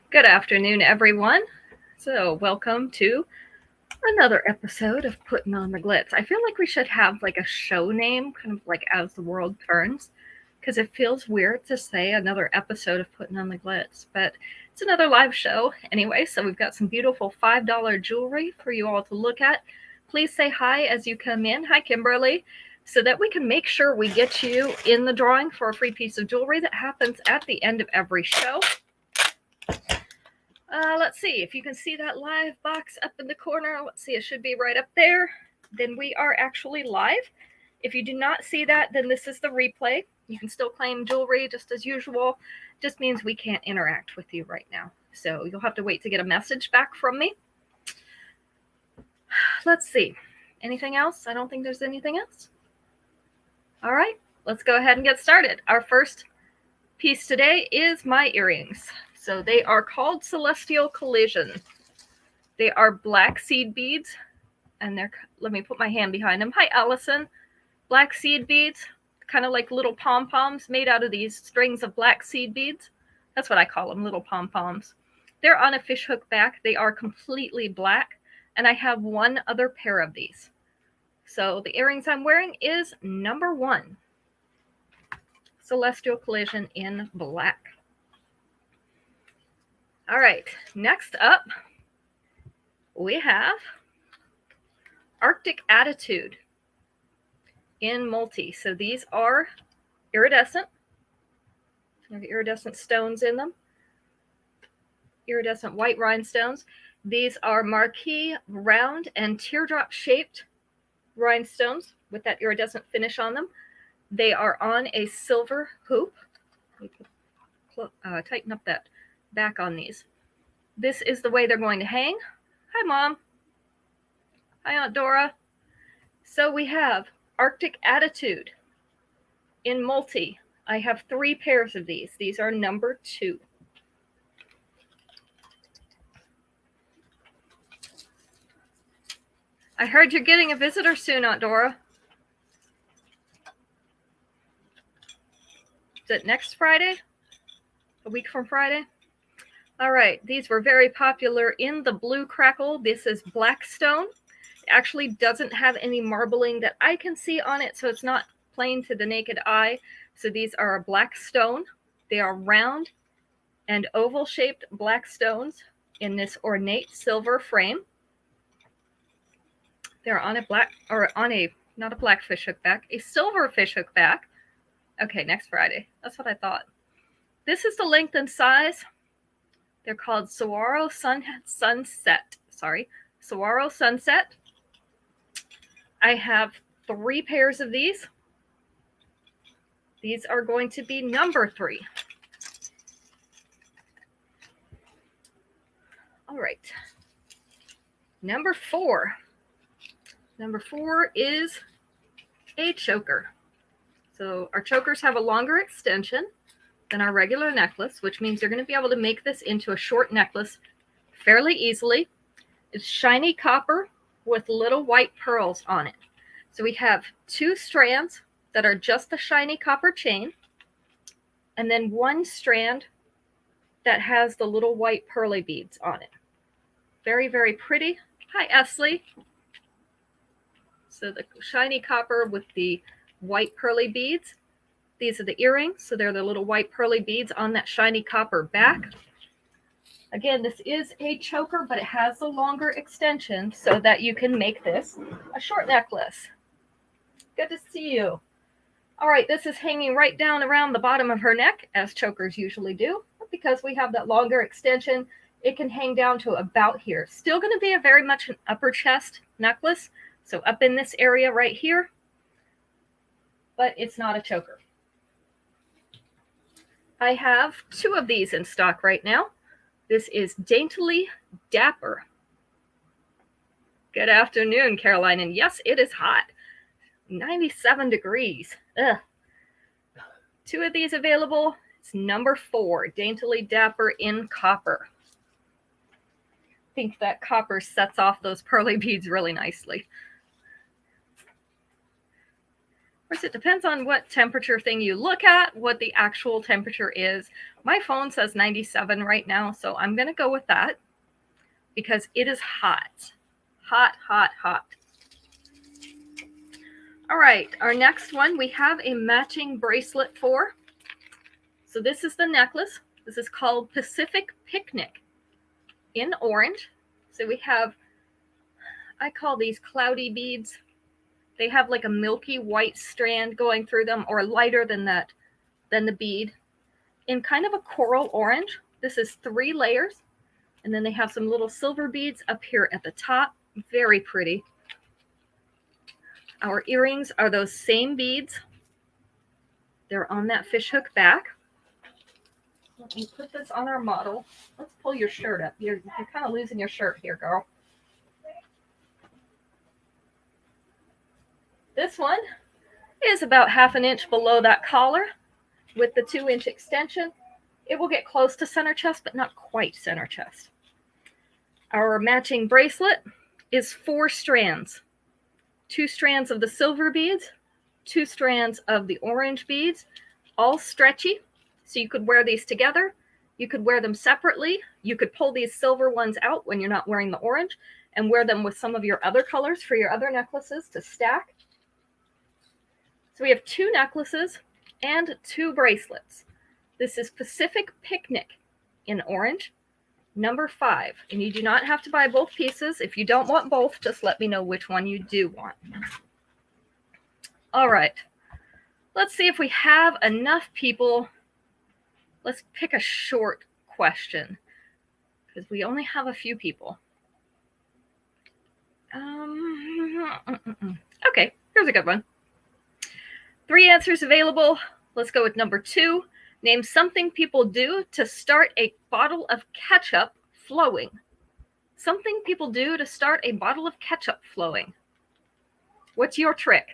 Good afternoon, everyone. So, welcome to another episode of Putting on the Glitz. I feel like we should have like a show name, kind of like As the World Turns, because it feels weird to say another episode of Putting on the Glitz, but it's another live show anyway. So, we've got some beautiful $5 jewelry for you all to look at. Please say hi as you come in. Hi, Kimberly. So that we can make sure we get you in the drawing for a free piece of jewelry that happens at the end of every show. Let's see if you can see that live box up in the corner. Let's see, it should be right up there. Then we are actually live. If you do not see that, then this is the replay. You can still claim jewelry just as usual. Just means we can't interact with you right now. So you'll have to wait to get a message back from me. Let's see. Anything else? I don't think there's anything else. All right, let's go ahead and get started. Our first piece today is my earrings. So they are called Celestial Collision. They are black seed beads, and let me put my hand behind them. Hi, Allison. Black seed beads, kind of like little pom-poms made out of these strings of black seed beads. That's what I call them, little pom-poms. They're on a fishhook back. They are completely black, and I have one other pair of these. So the earrings I'm wearing is number 1. Celestial Collision in black. All right, next up, we have Arctic Attitude in multi. So these are iridescent. They have iridescent stones in them. Iridescent white rhinestones. These are marquee, round, and teardrop shaped rhinestones with that iridescent finish on them. They are on a silver hoop. Tighten up that back on these. This is the way they're going to hang. Hi, Mom. Hi, Aunt Dora. So we have Arctic Attitude in multi. I have 3 pairs of these. These are number 2. I heard you're getting a visitor soon, Aunt Dora. Is it next Friday? A week from Friday? All right, these were very popular in the blue crackle. This is Blackstone. It actually doesn't have any marbling that I can see on it, so it's not plain to the naked eye. So these are black stone. They are round and oval shaped black stones in this ornate silver frame. They're on not a black fishhook back, a silver fishhook back. Okay, next Friday. That's what I thought. This is the length and size. They're called Saguaro Sunset. Saguaro Sunset. I have 3 pairs of these. These are going to be number 3. All right. Number 4. Number 4 is a choker. So our chokers have a longer extension than our regular necklace, which means you're going to be able to make this into a short necklace fairly easily. It's shiny copper with little white pearls on it. So we have 2 strands that are just the shiny copper chain, and then 1 strand that has the little white pearly beads on it. Very, very pretty. Hi, Esley. So the shiny copper with the white pearly beads. These are the earrings, so they're the little white pearly beads on that shiny copper back. Again, this is a choker, but it has the longer extension so that you can make this a short necklace. Good to see you. All right, this is hanging right down around the bottom of her neck, as chokers usually do. But because we have that longer extension, it can hang down to about here. Still going to be very much an upper chest necklace, so up in this area right here, but it's not a choker. I have 2 of these in stock right now. This is Daintily Dapper. Good afternoon, Caroline. And yes, it is hot. 97 degrees. Ugh. 2 of these available. It's number 4, Daintily Dapper in copper. I think that copper sets off those pearly beads really nicely. course, it depends on what temperature thing you look at, what the actual temperature is. My phone says 97 right now, so I'm going to go with that because it is hot. Hot, hot, hot. All right, our next one, we have a matching bracelet for. So this is the necklace. This is called Pacific Picnic in orange. So we have, I call these cloudy beads. They have like a milky white strand going through them, or lighter than that, than the bead, in kind of a coral orange. This is 3 layers. And then they have some little silver beads up here at the top. Very pretty. Our earrings are those same beads. They're on that fishhook back. Let me put this on our model. Let's pull your shirt up. You're kind of losing your shirt here, girl. This one is about 1/2 inch below that collar with the 2-inch extension. It will get close to center chest, but not quite center chest. Our matching bracelet is 4 strands. 2 strands of the silver beads, 2 strands of the orange beads, all stretchy. So you could wear these together. You could wear them separately. You could pull these silver ones out when you're not wearing the orange and wear them with some of your other colors for your other necklaces to stack. So we have 2 necklaces and 2 bracelets. This is Pacific Picnic in orange, number 5. And you do not have to buy both pieces. If you don't want both, just let me know which one you do want. All right. Let's see if we have enough people. Let's pick a short question because we only have a few people. Okay, here's a good one. 3 answers available. Let's go with number 2. Name something people do to start a bottle of ketchup flowing. Something people do to start a bottle of ketchup flowing. What's your trick?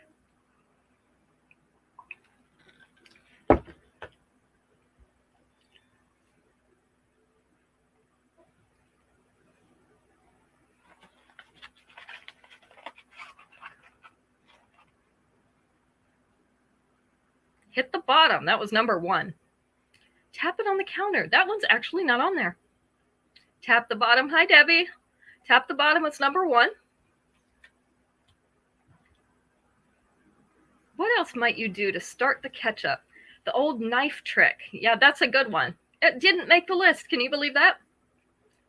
Hit the bottom. That was number 1. Tap it on the counter. That one's actually not on there. Tap the bottom. Hi, Debbie. Tap the bottom. It's number 1. What else might you do to start the ketchup? The old knife trick. Yeah, that's a good one. It didn't make the list. Can you believe that?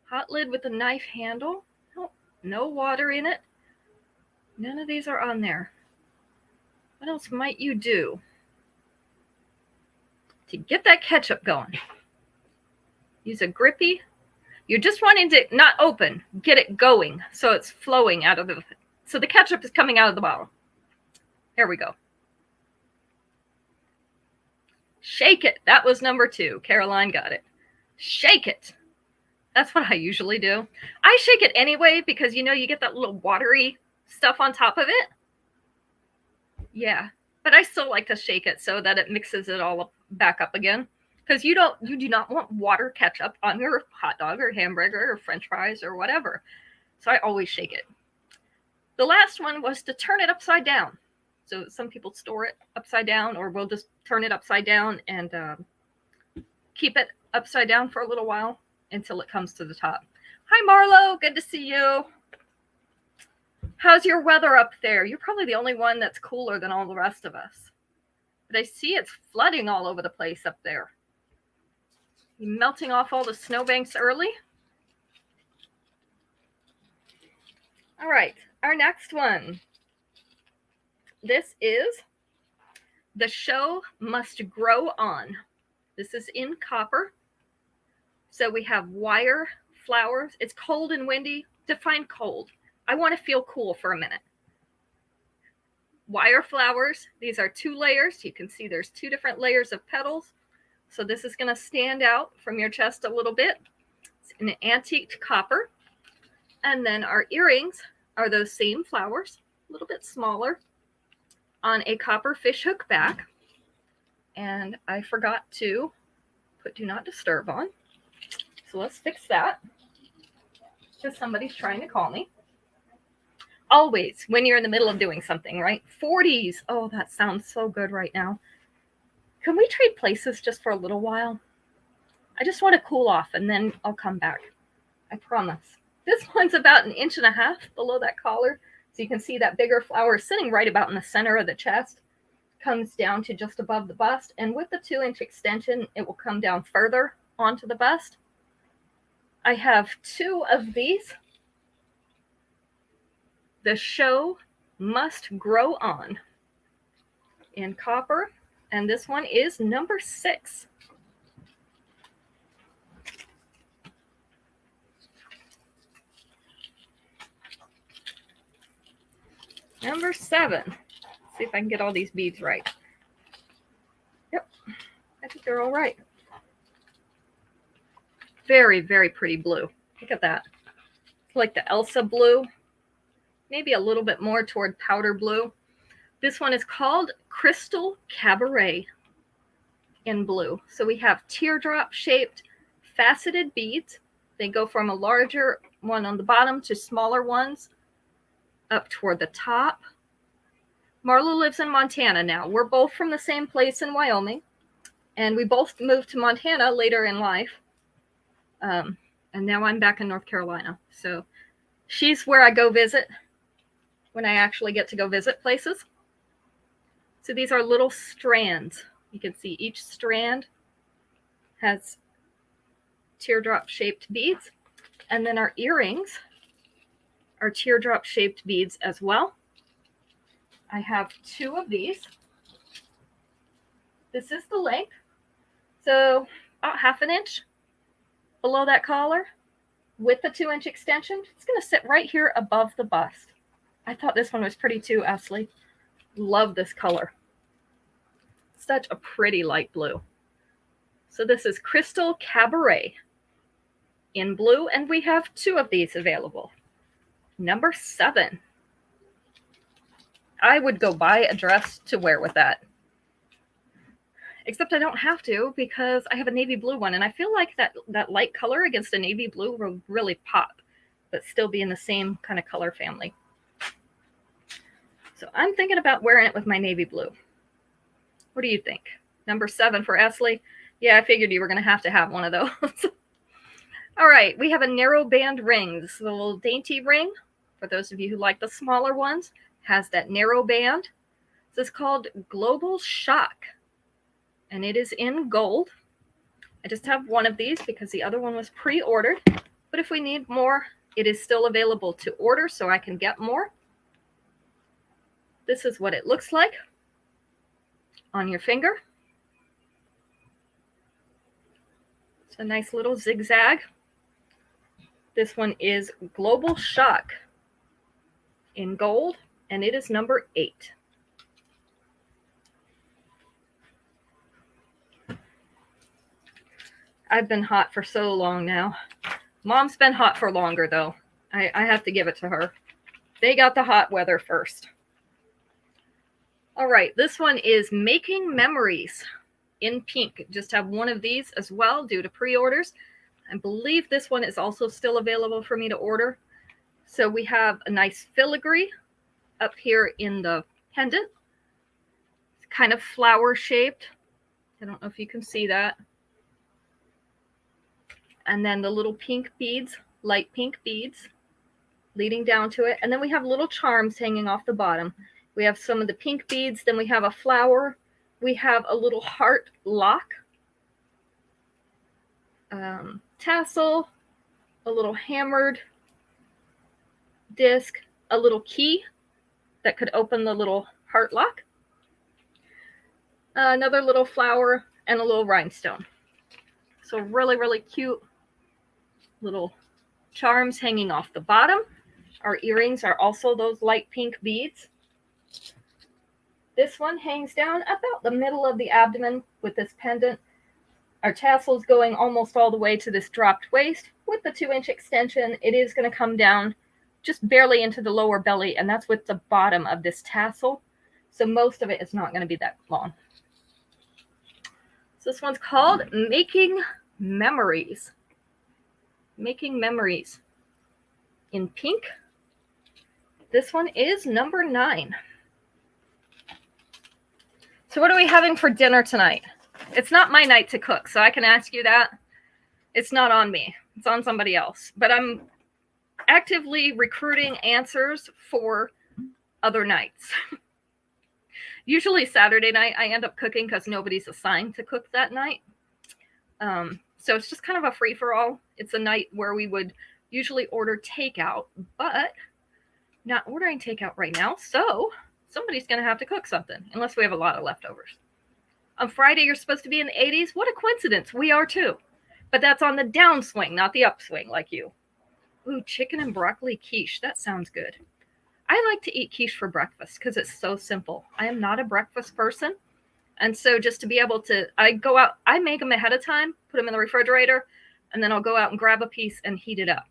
Hot lid with a knife handle. Oh, no water in it. None of these are on there. What else might you do to get that ketchup going? Use a grippy. You're just wanting to not open, get it going so it's flowing out of the, so the ketchup is coming out of the bottle. There we go. Shake it. That was number 2. Caroline got it. Shake it. That's what I usually do. I shake it anyway because, you know, you get that little watery stuff on top of it. Yeah, but I still like to shake it so that it mixes it all back up again. Because you do not want water ketchup on your hot dog or hamburger or French fries or whatever. So I always shake it. The last one was to turn it upside down. So some people store it upside down, or we'll just turn it upside down and keep it upside down for a little while until it comes to the top. Hi, Marlo. Good to see you. How's your weather up there? You're probably the only one that's cooler than all the rest of us. But I see it's flooding all over the place up there. You melting off all the snowbanks early? All right, our next one. This is The Show Must Grow On. This is in copper. So we have wire flowers. It's cold and windy. Define cold. I want to feel cool for a minute. Wire flowers. These are 2 layers. You can see there's 2 different layers of petals. So this is going to stand out from your chest a little bit. It's an antiqued copper. And then our earrings are those same flowers, a little bit smaller, on a copper fishhook back. And I forgot to put Do Not Disturb on. So let's fix that. Because somebody's trying to call me. always when you're in the middle of doing something, right? 40s. Oh, that sounds so good right now. Can we trade places just for a little while? I just want to cool off and then I'll come back. I promise. This one's about 1.5 inches below that collar. So you can see that bigger flower sitting right about in the center of the chest. Comes down to just above the bust. And with the 2-inch extension, it will come down further onto the bust. I have 2 of these. The show must grow on in copper. And this one is number 6. Number 7. Let's see if I can get all these beads right. Yep, I think they're all right. Very, very pretty blue. Look at that. It's like the Elsa blue. Maybe a little bit more toward powder blue. This one is called Crystal Cabaret in blue. So we have teardrop shaped faceted beads. They go from a larger one on the bottom to smaller ones up toward the top. Marla lives in Montana now. We're both from the same place in Wyoming, and we both moved to Montana later in life. And now I'm back in North Carolina. So she's where I go visit when I actually get to go visit places. So these are little strands. You can see each strand has teardrop shaped beads. And then our earrings are teardrop shaped beads as well. I have 2 of these. This is the length. So about 1/2 inch below that collar with the 2-inch extension. It's going to sit right here above the bust. I thought this one was pretty too, Ashley. Love this color. Such a pretty light blue. So this is Crystal Cabaret in blue, and we have 2 of these available. Number 7. I would go buy a dress to wear with that. Except I don't have to because I have a navy blue one, and I feel like that light color against a navy blue will really pop, but still be in the same kind of color family. So I'm thinking about wearing it with my navy blue. What do you think? Number 7 for Ashley. Yeah, I figured you were going to have one of those. All right, we have a narrow band ring. This is a little dainty ring. For those of you who like the smaller ones, has that narrow band. This is called Global Shock, and it is in gold. I just have 1 of these because the other one was pre-ordered. But if we need more, it is still available to order, so I can get more. This is what it looks like on your finger. It's a nice little zigzag. This one is Global Shock in gold, and it is number 8. I've been hot for so long now. Mom's been hot for longer, though. I have to give it to her. They got the hot weather first. All right, this one is Making Memories in pink. Just have 1 of these as well due to pre-orders. I believe this one is also still available for me to order. So we have a nice filigree up here in the pendant. It's kind of flower shaped. I don't know if you can see that. And then the little pink beads, light pink beads leading down to it. And then we have little charms hanging off the bottom. We have some of the pink beads. Then we have a flower. We have a little heart lock. Tassel. A little hammered disc. A little key that could open the little heart lock. Another little flower and a little rhinestone. So really, really cute little charms hanging off the bottom. Our earrings are also those light pink beads. This one hangs down about the middle of the abdomen with this pendant. Our tassels going almost all the way to this dropped waist. With the 2-inch extension, it is going to come down just barely into the lower belly, and that's with the bottom of this tassel. So most of it is not going to be that long. So this one's called Making Memories. Making Memories in pink. This one is number 9. So what are we having for dinner tonight? It's not my night to cook, so I can ask you that. It's not on me. It's on somebody else. But I'm actively recruiting answers for other nights. Usually Saturday night I end up cooking because nobody's assigned to cook that night. So it's just kind of a free-for-all. It's a night where we would usually order takeout, but not ordering takeout right now, so somebody's going to have to cook something, unless we have a lot of leftovers. On Friday, you're supposed to be in the 80s. What a coincidence. We are too. But that's on the downswing, not the upswing like you. Ooh, chicken and broccoli quiche. That sounds good. I like to eat quiche for breakfast because it's so simple. I am not a breakfast person. And so just to be able to, I go out, I make them ahead of time, put them in the refrigerator, and then I'll go out and grab a piece and heat it up.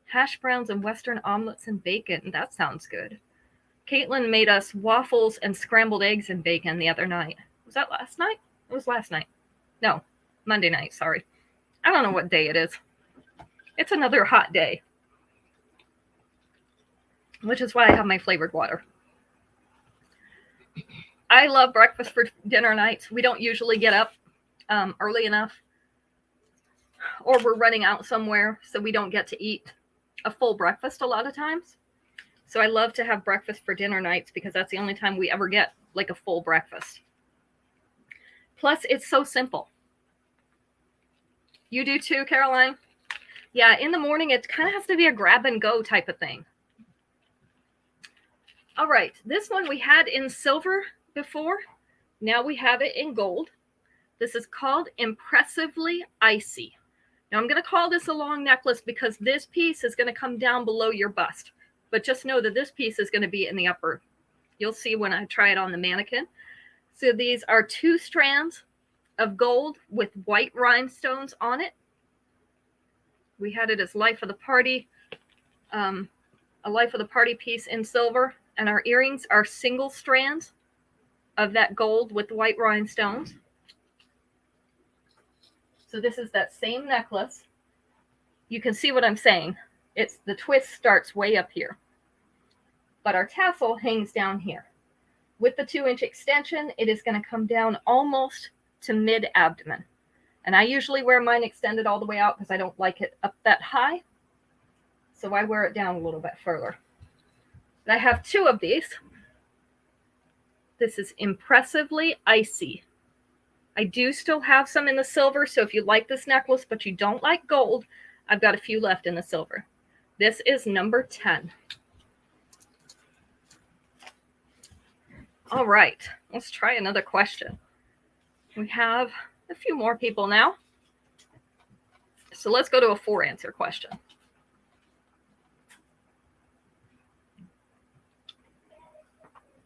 Hash browns and Western omelets and bacon. That sounds good. Caitlin made us waffles and scrambled eggs and bacon the other night. Was that last night? It was last night. No, Monday night, sorry. I don't know what day it is. It's another hot day. Which is why I have my flavored water. I love breakfast for dinner nights. We don't usually get up early enough. Or we're running out somewhere, so we don't get to eat a full breakfast a lot of times. So I love to have breakfast for dinner nights because that's the only time we ever get like a full breakfast. Plus, it's so simple. You do too, Caroline? Yeah, in the morning, it kind of has to be a grab and go type of thing. All right, this one we had in silver before. Now we have it in gold. This is called Impressively Icy. Now I'm going to call this a long necklace because this piece is going to come down below your bust. But just know that this piece is going to be in the upper. You'll see when I try it on the mannequin. So these are 2 strands of gold with white rhinestones on it. We had it as Life of the Party, a Life of the Party piece in silver. And our earrings are single strands of that gold with white rhinestones. So this is that same necklace. You can see what I'm saying. It's the twist starts way up here. But our tassel hangs down here. With the 2-inch extension, it is going to come down almost to mid-abdomen. And I usually wear mine extended all the way out because I don't like it up that high. So I wear it down a little bit further. I have 2 of these. This is Impressively Icy. I do still have some in the silver, so if you like this necklace but you don't like gold, I've got a few left in the silver. This is number 10. All right, let's try another question. We have a few more people now. So let's go to a 4-answer question.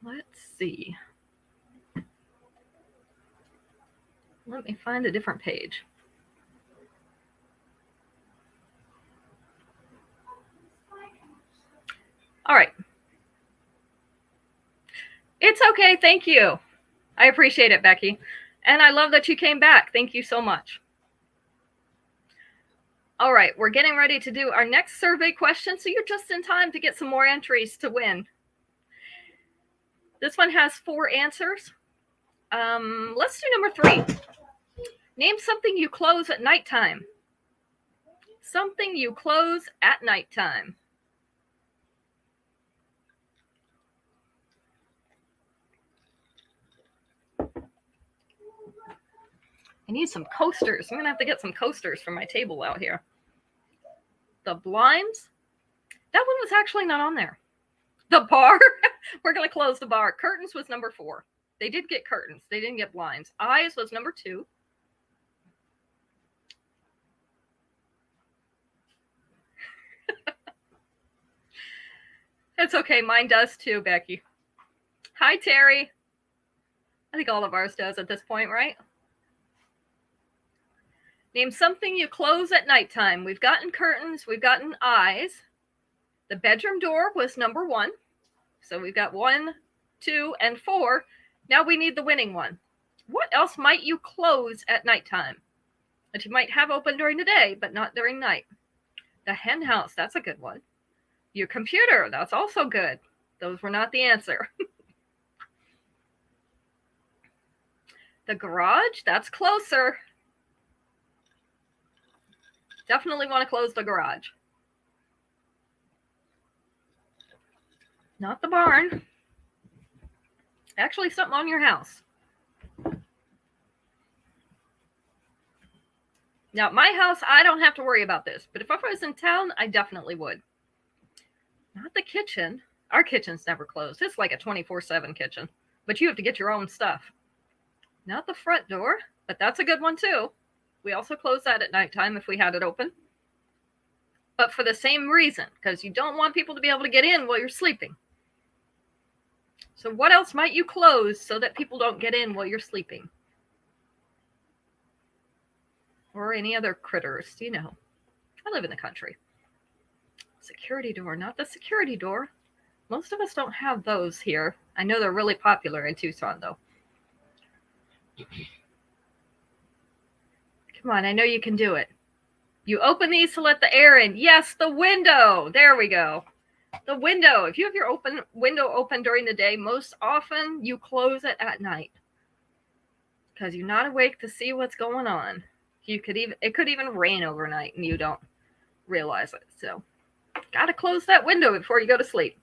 Let's see. Let me find a different page. All right. It's okay. Thank you. I appreciate it, Becky. And I love that you came back. Thank you so much. All right. We're getting ready to do our next survey question. So you're just in time to get some more entries to win. This one has 4 answers. Let's do number 3. Name something you close at nighttime. Something you close at nighttime. I need some coasters. I'm going to have to get some coasters for my table out here. The blinds. That one was actually not on there. The bar. We're going to close the bar. Curtains was number 4. They did get curtains. They didn't get blinds. Eyes was number 2. It's okay. Mine does too, Becky. Hi, Terry. I think all of ours does at this point, right? Name something you close at nighttime. We've gotten curtains. We've gotten eyes. The bedroom door was number 1. So we've got 1, 2, and 4. Now we need the winning one. What else might you close at nighttime that you might have open during the day, but not during night? The hen house. That's a good one. Your computer, that's also good. Those were not the answer. The garage, that's closer. Definitely want to close the garage. Not the barn. Actually, something on your house. Now, my house, I don't have to worry about this. But if I was in town, I definitely would. Not the kitchen. Our kitchen's never closed. It's like a 24/7 kitchen. But you have to get your own stuff. Not the front door, but that's a good one too. We also close that at nighttime if we had it open. But for the same reason, because you don't want people to be able to get in while you're sleeping. So what else might you close so that people don't get in while you're sleeping? Or any other critters, you know. I live in the country. Security door, not the security door. Most of us don't have those here. I know they're really popular in Tucson, though. Come on, I know you can do it. You open these to let the air in. Yes, the window. There we go. The window. If you have your window open during the day, most often you close it at night because you're not awake to see what's going on. It could even rain overnight and you don't realize it. So, got to close that window before you go to sleep.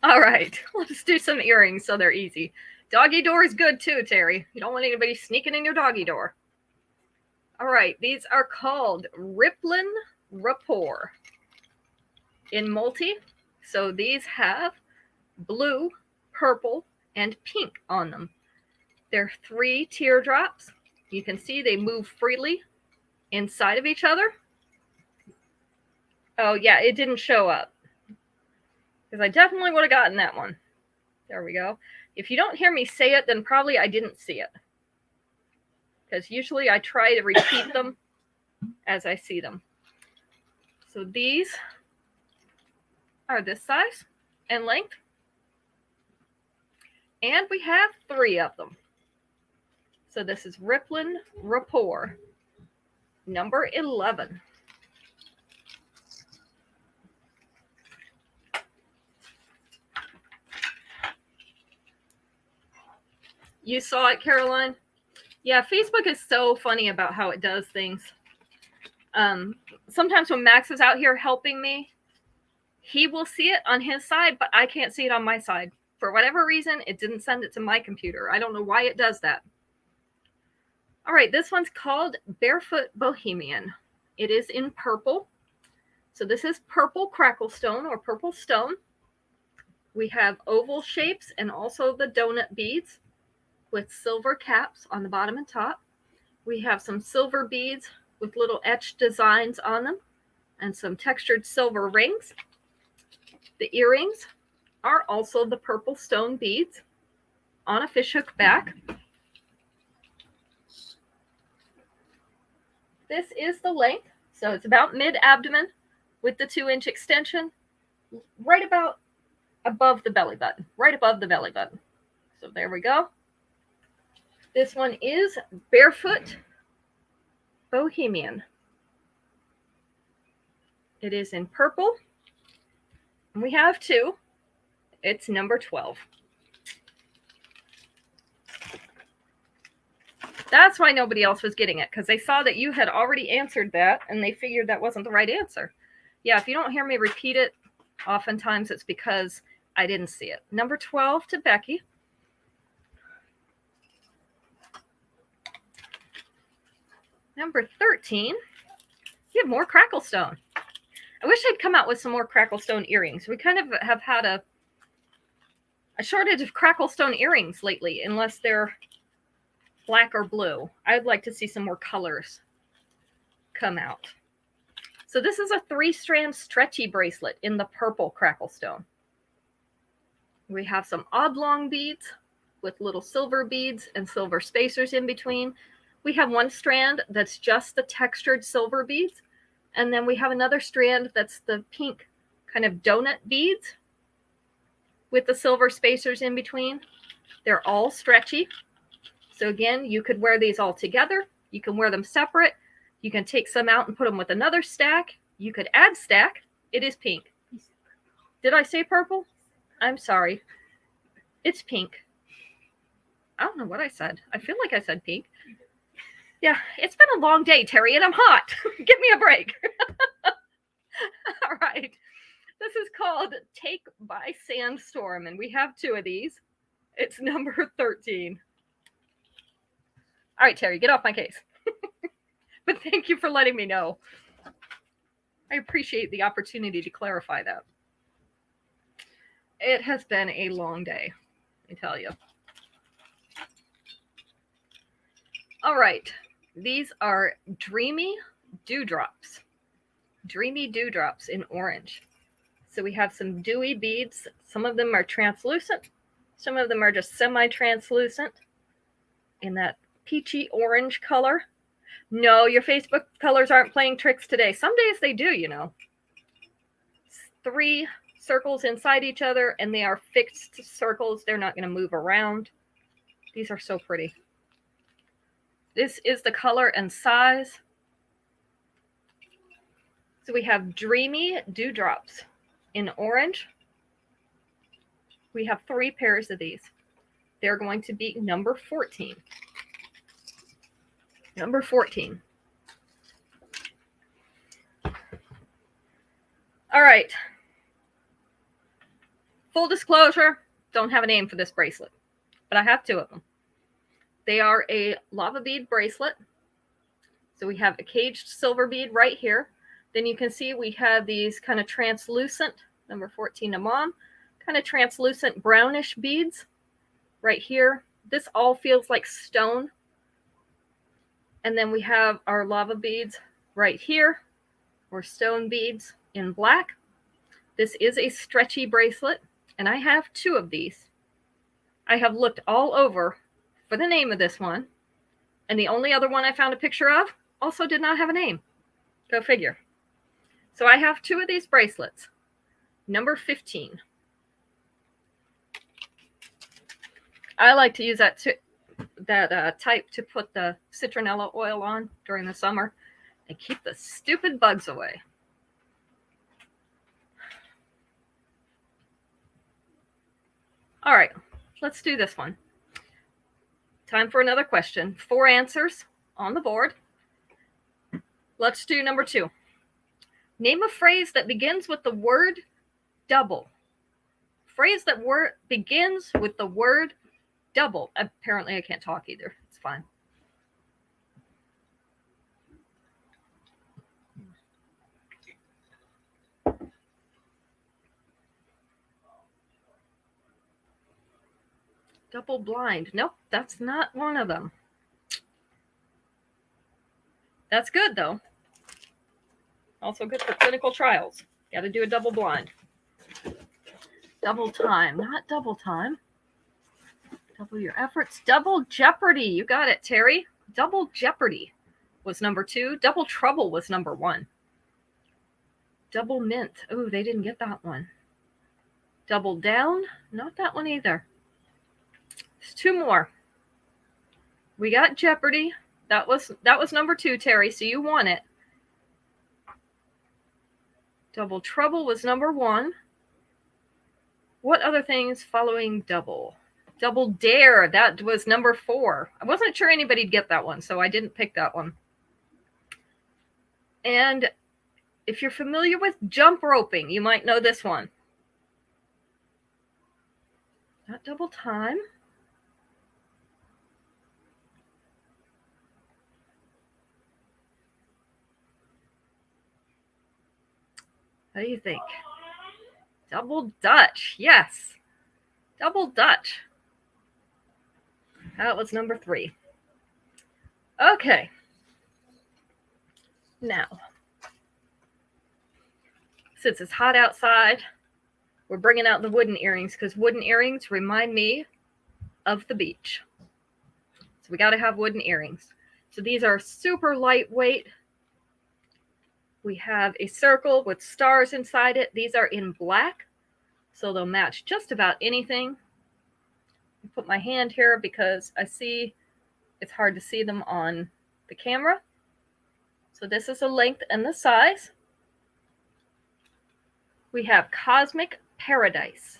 All right, let's do some earrings so they're easy. Doggy door is good too, Terry. You don't want anybody sneaking in your doggy door. All right, these are called Rippling Rapport in multi. So these have blue, purple, and pink on them. They're 3 teardrops. You can see they move freely inside of each other. Oh, yeah, it didn't show up. Because I definitely would have gotten that one. There we go. If you don't hear me say it, then probably I didn't see it. Because usually I try to repeat them as I see them. So these are this size and length. And we have 3 of them. So this is Rippling Rapport, number 11. You saw it, Caroline? Yeah, Facebook is so funny about how it does things. Sometimes when Max is out here helping me, he will see it on his side, but I can't see it on my side. For whatever reason, it didn't send it to my computer. I don't know why it does that. All right, this one's called Barefoot Bohemian. It is in purple. So this is purple cracklestone or purple stone. We have oval shapes and also the donut beads with silver caps on the bottom and top. We have some silver beads with little etched designs on them and some textured silver rings. The earrings are also the purple stone beads on a fishhook back. This is the length, so it's about mid-abdomen with the 2-inch extension, right about above the belly button, right above the belly button. So there we go. This one is Barefoot Bohemian. It is in purple. And we have 2. It's number 12. That's why nobody else was getting it, because they saw that you had already answered that, and they figured that wasn't the right answer. Yeah, if you don't hear me repeat it, oftentimes it's because I didn't see it. Number 12 to Becky. Number 13, you have more cracklestone. I wish I'd come out with some more cracklestone earrings. We kind of have had a shortage of cracklestone earrings lately, unless they're black or blue. I'd like to see some more colors come out. So this is a 3-strand stretchy bracelet in the purple cracklestone. We have some oblong beads with little silver beads and silver spacers in between. We have 1 strand that's just the textured silver beads. And then we have another strand that's the pink kind of donut beads with the silver spacers in between. They're all stretchy. So again, you could wear these all together. You can wear them separate. You can take some out and put them with another stack. You could add stack. It is pink. Did I say purple? I'm sorry. It's pink. I don't know what I said. I feel like I said pink. Yeah, it's been a long day, Terry, and I'm hot. Give me a break. All right. This is called Take by Sandstorm, and we have 2 of these. It's number 13. All right, Terry, get off my case. But thank you for letting me know. I appreciate the opportunity to clarify that. It has been a long day, let me tell you. All right, these are Dreamy Dewdrops. Dreamy Dewdrops in orange. So we have some dewy beads. Some of them are translucent. Some of them are just semi-translucent in that peachy orange color. No, your Facebook colors aren't playing tricks today. Some days they do, you know. 3 circles inside each other, and they are fixed circles. They're not going to move around. These are so pretty. This is the color and size. So we have Dreamy Dewdrops in orange. We have 3 pairs of these. They're going to be number 14. Number 14. All right. Full disclosure, don't have a name for this bracelet, but I have 2 of them. They are a lava bead bracelet. So we have a caged silver bead right here. Then you can see we have these kind of translucent, number 14 to Mom, kind of translucent brownish beads right here. This all feels like stone. And then we have our lava beads right here, or stone beads in black. This is a stretchy bracelet, and I have 2 of these. I have looked all over for the name of this one, and the only other one I found a picture of also did not have a name. Go figure. So I have 2 of these bracelets. Number 15. I like to use that type to put the citronella oil on during the summer and keep the stupid bugs away. All right, let's do this one. Time for another question. 4 answers on the board. Let's do number 2. Name a phrase that begins with the word double. Phrase that begins with the word double. Apparently I can't talk either. It's fine. Double blind. Nope, that's not one of them. That's good, though. Also good for clinical trials. Got to do a double blind. Double time. Not double time. Double your efforts. Double jeopardy. You got it, Terry. Double jeopardy was number 2. Double trouble was number 1. Double mint. Oh, they didn't get that one. Double down. Not that one either. There's 2 more. We got jeopardy. That was number 2, Terry, so you won it. Double trouble was number 1. What other things following double? Double dare, that was number 4. I wasn't sure anybody'd get that one, so I didn't pick that one. And if you're familiar with jump roping, you might know this one. Not double time. What do you think? Double Dutch. Yes. Double Dutch. That was number 3. Okay. Now, since it's hot outside, we're bringing out the wooden earrings because wooden earrings remind me of the beach. So we got to have wooden earrings. So these are super lightweight. We have a circle with stars inside it. These are in black, so they'll match just about anything. I put my hand here because I see it's hard to see them on the camera. So this is the length and the size. We have Cosmic Paradise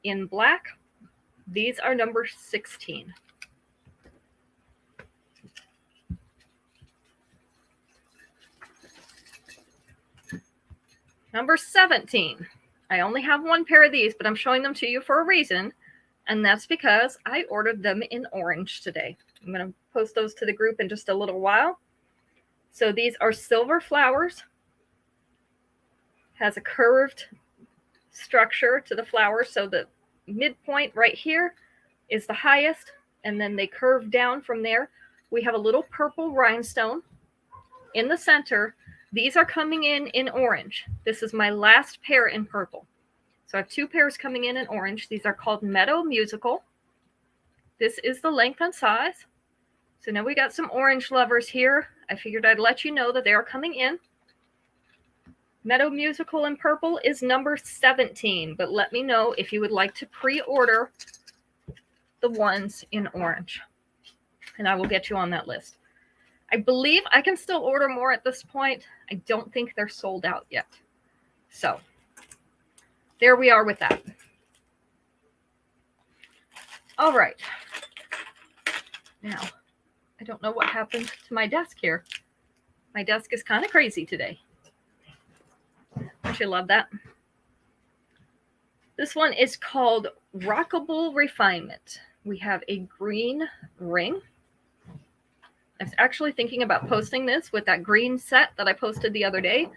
in black. These are number 16. Number 17. I only have one pair of these, but I'm showing them to you for a reason, and that's because I ordered them in orange today. I'm going to post those to the group in just a little while. So these are silver flowers. Has a curved structure to the flower, so the midpoint right here is the highest, and then they curve down from there. We have a little purple rhinestone in the center. These are coming in orange. This is my last pair in purple. So I have two pairs coming in orange. These are called Meadow Musical. This is the length and size. So now we got some orange lovers here. I figured I'd let you know that they are coming in. Meadow Musical in purple is number 17, but let me know if you would like to pre-order the ones in orange, and I will get you on that list. I believe I can still order more at this point. I don't think they're sold out yet. So there we are with that. All right. Now, I don't know what happened to my desk here. My desk is kind of crazy today. Don't you love that? This one is called Rockable Refinement. We have a green ring. I was actually thinking about posting this with that green set that I posted the other day.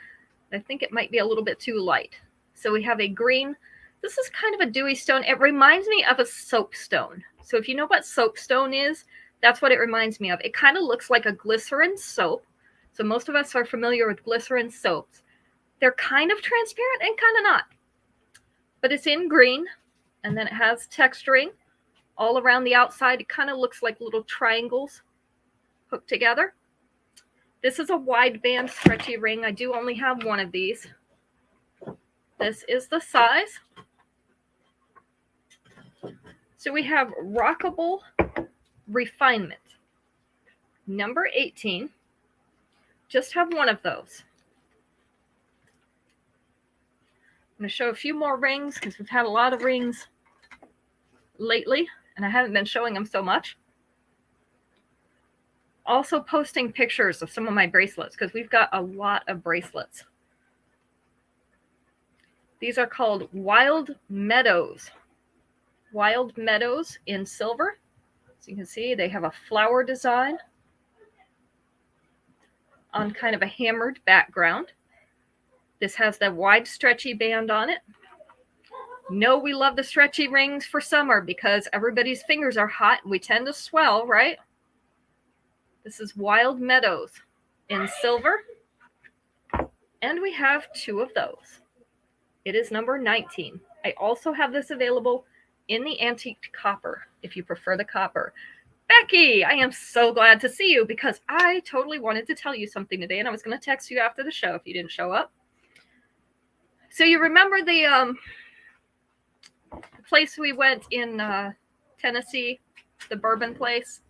I think it might be a little bit too light. So we have a green. This is kind of a dewy stone. It reminds me of a soapstone. So if you know what soapstone is, that's what it reminds me of. It kind of looks like a glycerin soap. So most of us are familiar with glycerin soaps. They're kind of transparent and kind of not. But it's in green, and then it has texturing all around the outside. It kind of looks like little triangles hooked together. This is a wide band stretchy ring. I do only have one of these. This is the size. So we have Rockable Refinement, number 18. Just have one of those. I'm going to show a few more rings because we've had a lot of rings lately, and I haven't been showing them so much. Also posting pictures of some of my bracelets because we've got a lot of bracelets. These are called Wild Meadows. Wild Meadows in silver. So you can see they have a flower design on kind of a hammered background. This has that wide stretchy band on it. No, we love the stretchy rings for summer because everybody's fingers are hot and we tend to swell, right? This is Wild Meadows in silver. And we have two of those. It is number 19. I also have this available in the antique copper, if you prefer the copper. Becky, I am so glad to see you because I totally wanted to tell you something today, and I was going to text you after the show if you didn't show up. So you remember the place we went in Tennessee, the bourbon place?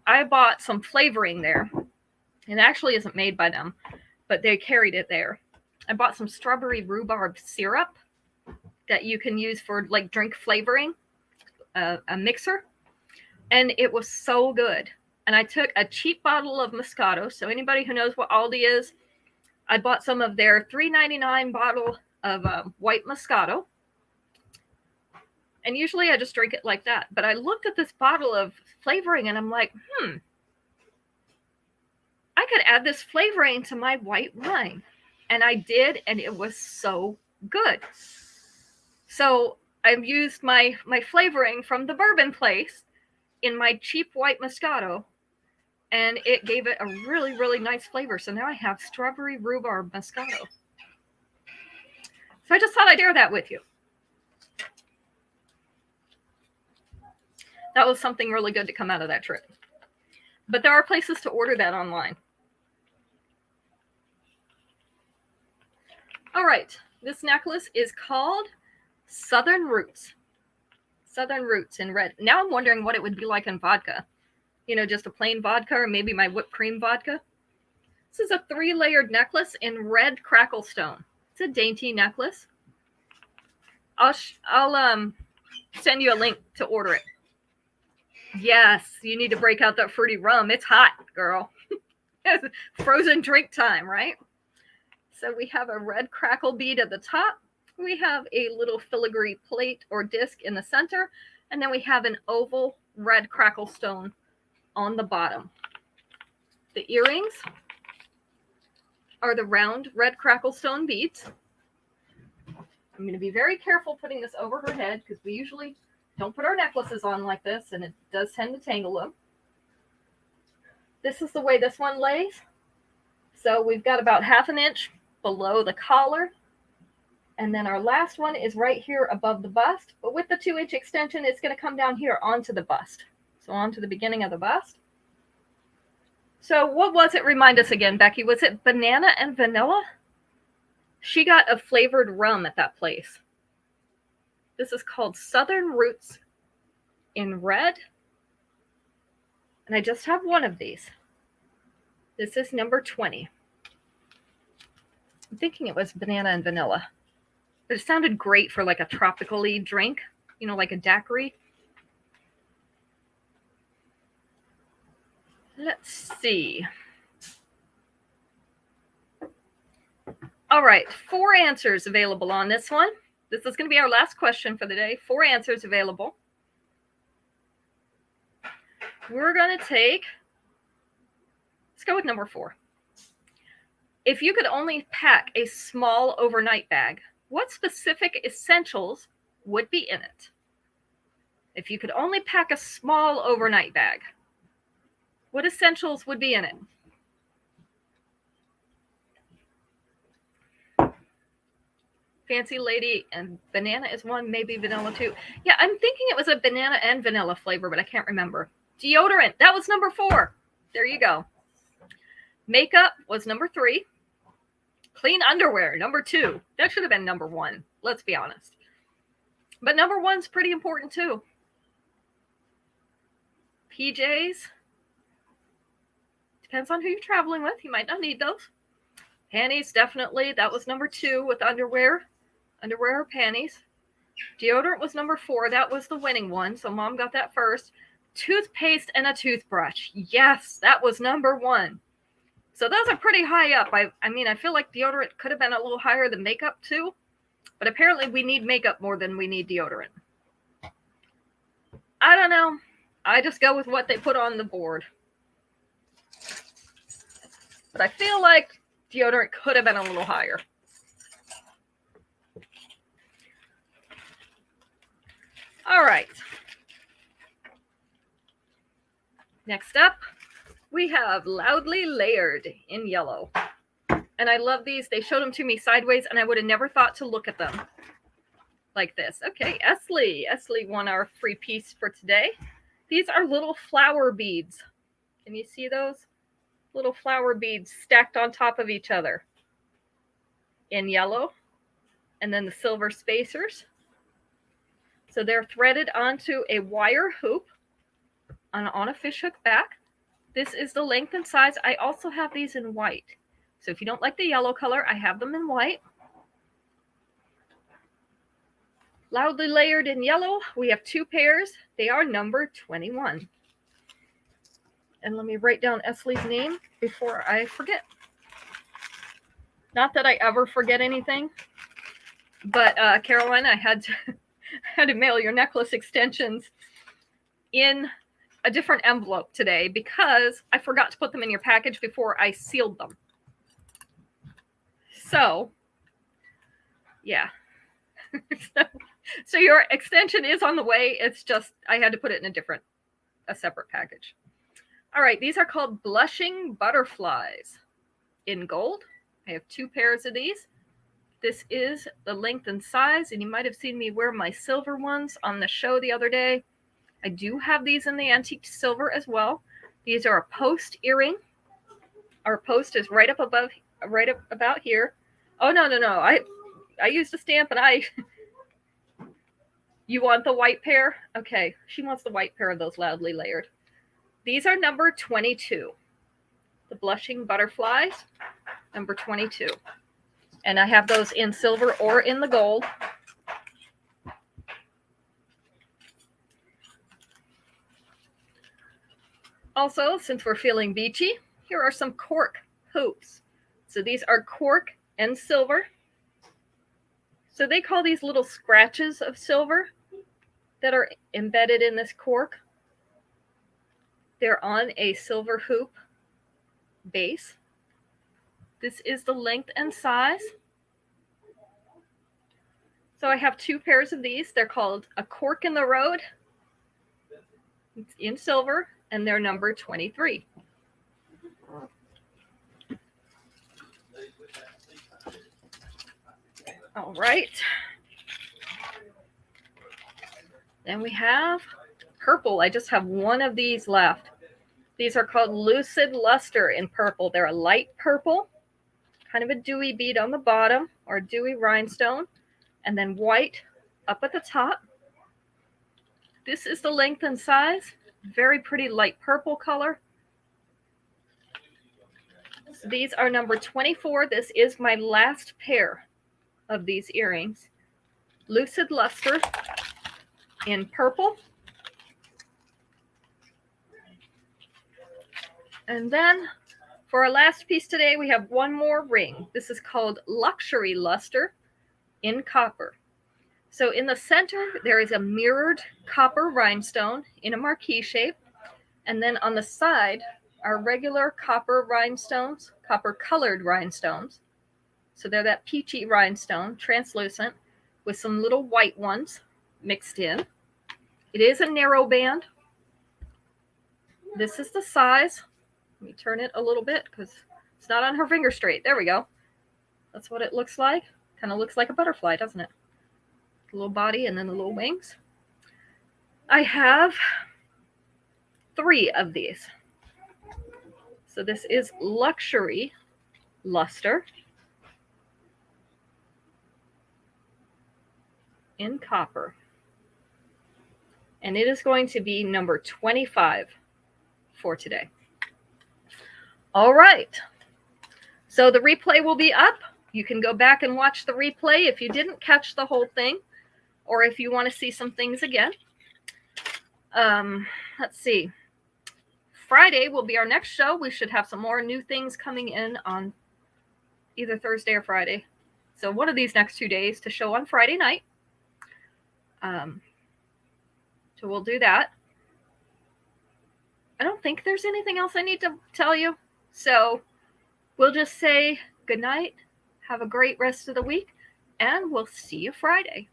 I bought some flavoring there. It actually isn't made by them, but they carried it there. I bought some strawberry rhubarb syrup that you can use for like drink flavoring, a mixer. And it was so good. And I took a cheap bottle of Moscato. So anybody who knows what Aldi is, I bought some of their $3.99 bottle of white Moscato. And usually I just drink it like that. But I looked at this bottle of flavoring and I'm like, I could add this flavoring to my white wine. And I did, and it was so good. So I've used my flavoring from the bourbon place in my cheap white Moscato, and it gave it a really, really nice flavor. So now I have strawberry rhubarb Moscato. So I just thought I'd share that with you. That was something really good to come out of that trip. But there are places to order that online. All right, this necklace is called Southern Roots. Southern Roots in red. Now I'm wondering what it would be like in vodka. You know, just a plain vodka or maybe my whipped cream vodka. This is a 3-layered necklace in red crackle stone. It's a dainty necklace. I'll send you a link to order it. Yes, you need to break out that fruity rum. It's hot, girl. It's frozen drink time, right? So we have a red crackle bead at the top. We have a little filigree plate or disc in the center. And then we have an oval red crackle stone on the bottom. The earrings are the round red crackle stone beads. I'm going to be very careful putting this over her head because we usually don't put our necklaces on like this, and it does tend to tangle them. This is the way this one lays. So we've got about 1/2 inch below the collar. And then our last one is right here above the bust. But with the 2-inch extension, it's going to come down here onto the bust. So onto the beginning of the bust. So what was it? Remind us again, Becky. Was it banana and vanilla? She got a flavored rum at that place. This is called Southern Roots in red. And I just have one of these. This is number 20. I'm thinking it was banana and vanilla. But it sounded great for like a tropical-y drink, you know, like a daiquiri. Let's see. All right, 4 answers available on this one. This is going to be our last question for the day. 4 answers available. We're going to take, let's go with number 4. If you could only pack a small overnight bag, what specific essentials would be in it? If you could only pack a small overnight bag, what essentials would be in it? Fancy lady and banana is one, maybe vanilla too. Yeah, I'm thinking it was a banana and vanilla flavor, but I can't remember. Deodorant, that was number 4. There you go. Makeup was number 3. Clean underwear, number 2. That should have been number 1, let's be honest. But number 1's pretty important too. PJs. Depends on who you're traveling with. You might not need those. Panties, definitely. That was number 2 with underwear. Underwear or panties. Deodorant was number 4. That was the winning one. So Mom got that first. Toothpaste and a toothbrush. Yes, that was number 1. So those are pretty high up. I mean, I feel like deodorant could have been a little higher than makeup too. But apparently we need makeup more than we need deodorant. I don't know. I just go with what they put on the board. But I feel like deodorant could have been a little higher. All right. Next up, we have Loudly Layered in yellow. And I love these. They showed them to me sideways, and I would have never thought to look at them like this. Okay, Esley. Esley won our free piece for today. These are little flower beads. Can you see those? Little flower beads stacked on top of each other in yellow. And then the silver spacers. So they're threaded onto a wire hoop on a fishhook back. This is the length and size. I also have these in white. So if you don't like the yellow color, I have them in white. Loudly Layered in yellow. We have 2 pairs. They are number 21. And let me write down Esley's name before I forget. Not that I ever forget anything. But Caroline, I had to mail your necklace extensions in a different envelope today because I forgot to put them in your package before I sealed them. So, yeah. So your extension is on the way. It's just I had to put it in a separate package. All right, these are called Blushing Butterflies in gold. I have 2 pairs of these. This is the length and size, and you might have seen me wear my silver ones on the show the other day. I do have these in the antique silver as well. These are a post earring. Our post is right up about here. Oh, no. I used a stamp, and You want the white pair? Okay, she wants the white pair of those Loudly Layered. These are number 22. The Blushing Butterflies, number 22. And I have those in silver or in the gold. Also, since we're feeling beachy, here are some cork hoops. So these are cork and silver. So they call these little scratches of silver that are embedded in this cork. They're on a silver hoop base. This is the length and size. So I have 2 pairs of these. They're called a cork in the road. It's in silver, and they're number 23. All right. Then we have purple. I just have 1 of these left. These are called Lucid Luster in purple. They're a light purple, kind of a dewy bead on the bottom, or a dewy rhinestone, and then white up at the top. This is the length and size. Very pretty light purple color. So these are number 24. This is my last pair of these earrings. Lucid Luster in purple. And then for our last piece today, we have 1 more ring. This is called Luxury Luster in copper. So in the center, there is a mirrored copper rhinestone in a marquee shape. And then on the side are regular copper rhinestones, copper colored rhinestones. So they're that peachy rhinestone, translucent, with some little white ones mixed in. It is a narrow band. This is the size. Let me turn it a little bit because it's not on her finger straight. There we go. That's what it looks like. Kind of looks like a butterfly, doesn't it? The little body and then the little wings. I have 3 of these. So this is Luxury Luster in copper. And it is going to be number 25 for today. All right. So the replay will be up. You can go back and watch the replay if you didn't catch the whole thing, or if you want to see some things again. Let's see. Friday will be our next show. We should have some more new things coming in on either Thursday or Friday. So one of these next 2 days to show on Friday night. So we'll do that. I don't think there's anything else I need to tell you. So we'll just say good night. Have a great rest of the week, and we'll see you Friday.